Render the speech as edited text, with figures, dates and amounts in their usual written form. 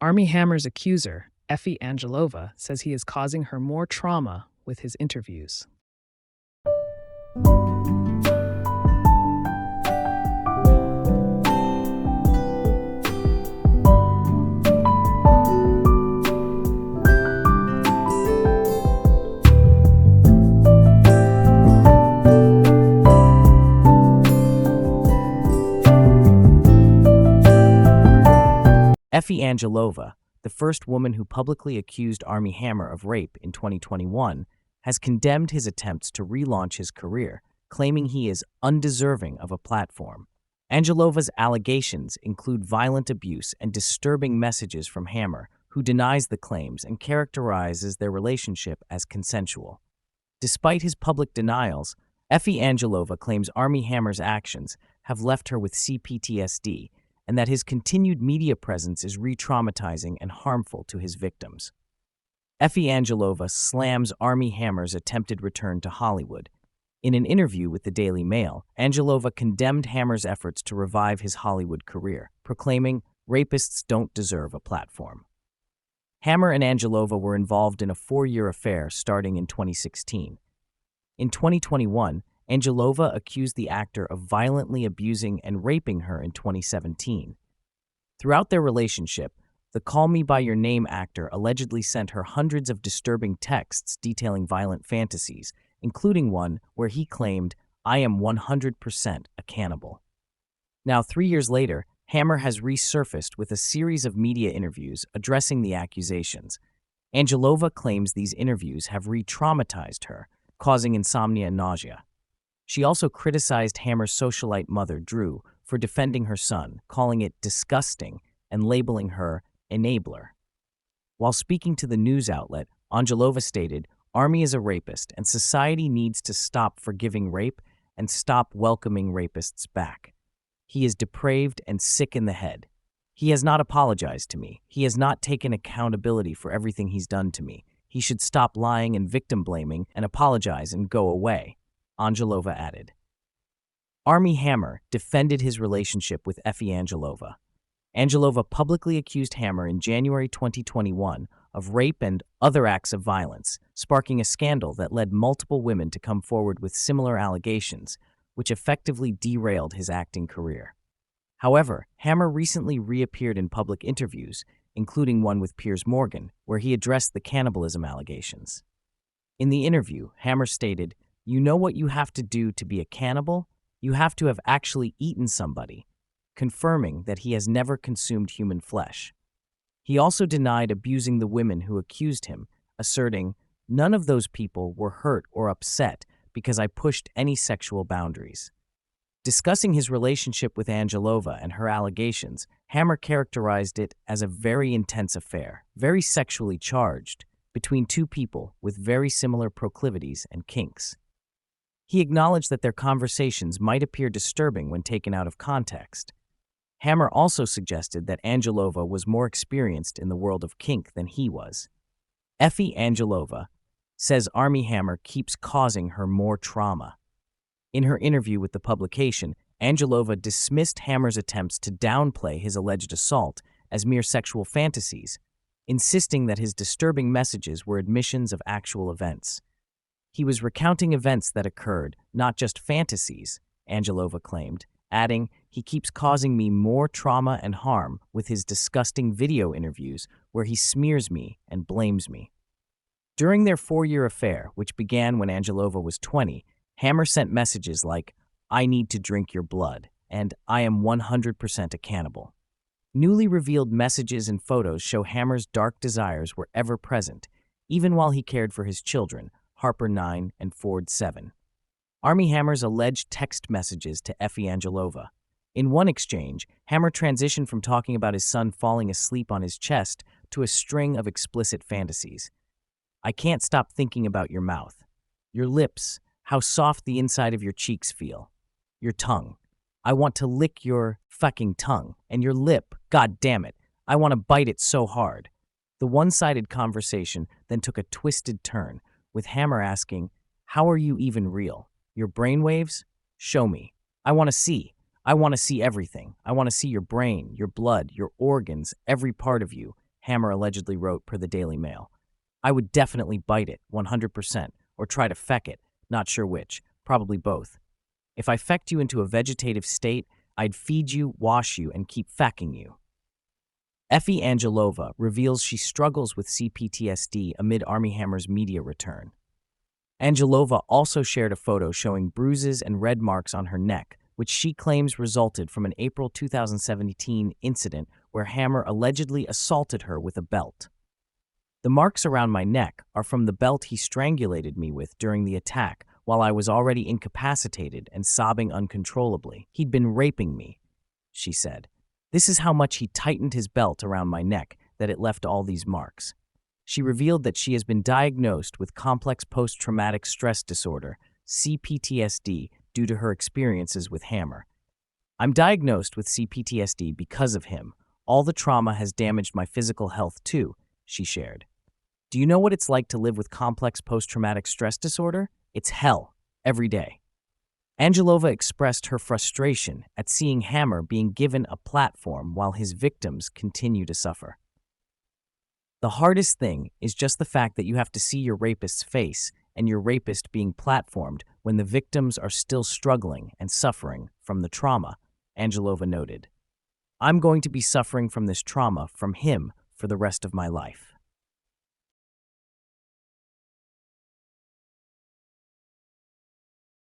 Armie Hammer's accuser, Effie Angelova, says he is causing her more trauma with his interviews. Effie Angelova, the first woman who publicly accused Armie Hammer of rape in 2021, has condemned his attempts to relaunch his career, claiming he is undeserving of a platform. Angelova's allegations include violent abuse and disturbing messages from Hammer, who denies the claims and characterizes their relationship as consensual. Despite his public denials, Effie Angelova claims Armie Hammer's actions have left her with C-PTSD, and that his continued media presence is re-traumatizing and harmful to his victims. Effie Angelova slams Armie Hammer's attempted return to Hollywood. In an interview with the Daily Mail, Angelova condemned Hammer's efforts to revive his Hollywood career, proclaiming, "Rapists don't deserve a platform." Hammer and Angelova were involved in a 4-year affair starting in 2016. In 2021, Angelova accused the actor of violently abusing and raping her in 2017. Throughout their relationship, the Call Me By Your Name actor allegedly sent her hundreds of disturbing texts detailing violent fantasies, including one where he claimed, "I am 100% a cannibal." Now, 3 years later, Hammer has resurfaced with a series of media interviews addressing the accusations. Angelova claims these interviews have re-traumatized her, causing insomnia and nausea. She also criticized Hammer's socialite mother, Drew, for defending her son, calling it disgusting and labeling her enabler. While speaking to the news outlet, Angelova stated, "Armie is a rapist, and society needs to stop forgiving rape and stop welcoming rapists back. He is depraved and sick in the head. He has not apologized to me. He has not taken accountability for everything he's done to me. He should stop lying and victim blaming and apologize and go away," Angelova added. Armie Hammer defended his relationship with Effie Angelova. Angelova publicly accused Hammer in January 2021 of rape and other acts of violence, sparking a scandal that led multiple women to come forward with similar allegations, which effectively derailed his acting career. However, Hammer recently reappeared in public interviews, including one with Piers Morgan, where he addressed the cannibalism allegations. In the interview, Hammer stated, "You know what you have to do to be a cannibal? You have to have actually eaten somebody," confirming that he has never consumed human flesh. He also denied abusing the women who accused him, asserting, "None of those people were hurt or upset because I pushed any sexual boundaries." Discussing his relationship with Angelova and her allegations, Hammer characterized it as a very intense affair, very sexually charged, between two people with very similar proclivities and kinks. He acknowledged that their conversations might appear disturbing when taken out of context. Hammer also suggested that Angelova was more experienced in the world of kink than he was. Effie Angelova says Armie Hammer keeps causing her more trauma. In her interview with the publication, Angelova dismissed Hammer's attempts to downplay his alleged assault as mere sexual fantasies, insisting that his disturbing messages were admissions of actual events. He was recounting events that occurred, not just fantasies, Angelova claimed, adding, "He keeps causing me more trauma and harm with his disgusting video interviews where he smears me and blames me." During their 4-year affair, which began when Angelova was 20, Hammer sent messages like, "I need to drink your blood," and "I am 100% a cannibal." Newly revealed messages and photos show Hammer's dark desires were ever present, even while he cared for his children, Harper 9 and Ford 7. Armie Hammer's alleged text messages to Effie Angelova. In one exchange, Hammer transitioned from talking about his son falling asleep on his chest to a string of explicit fantasies. "I can't stop thinking about your mouth. Your lips, how soft the inside of your cheeks feel. Your tongue. I want to lick your fucking tongue. And your lip, god damn it. I want to bite it so hard." The one-sided conversation then took a twisted turn, with Hammer asking, "How are you even real? Your brainwaves? Show me. I want to see. I want to see everything. I want to see your brain, your blood, your organs, every part of you." Hammer allegedly wrote per the Daily Mail. I would definitely bite it, 100%, or try to feck it, not sure which, probably both. If I fecked you into a vegetative state, I'd feed you, wash you, and keep fecking you. Effie Angelova reveals she struggles with C-PTSD amid Armie Hammer's media return. Angelova also shared a photo showing bruises and red marks on her neck, which she claims resulted from an April 2017 incident where Hammer allegedly assaulted her with a belt. The marks around my neck are from the belt he strangulated me with during the attack while I was already incapacitated and sobbing uncontrollably. He'd been raping me, she said. This is how much he tightened his belt around my neck that it left all these marks. She revealed that she has been diagnosed with complex post-traumatic stress disorder, C-PTSD, due to her experiences with Hammer. I'm diagnosed with C-PTSD because of him. All the trauma has damaged my physical health too, she shared. Do you know what it's like to live with complex post-traumatic stress disorder? It's hell, every day. Angelova expressed her frustration at seeing Hammer being given a platform while his victims continue to suffer. The hardest thing is just the fact that you have to see your rapist's face and your rapist being platformed when the victims are still struggling and suffering from the trauma, Angelova noted. I'm going to be suffering from this trauma from him for the rest of my life.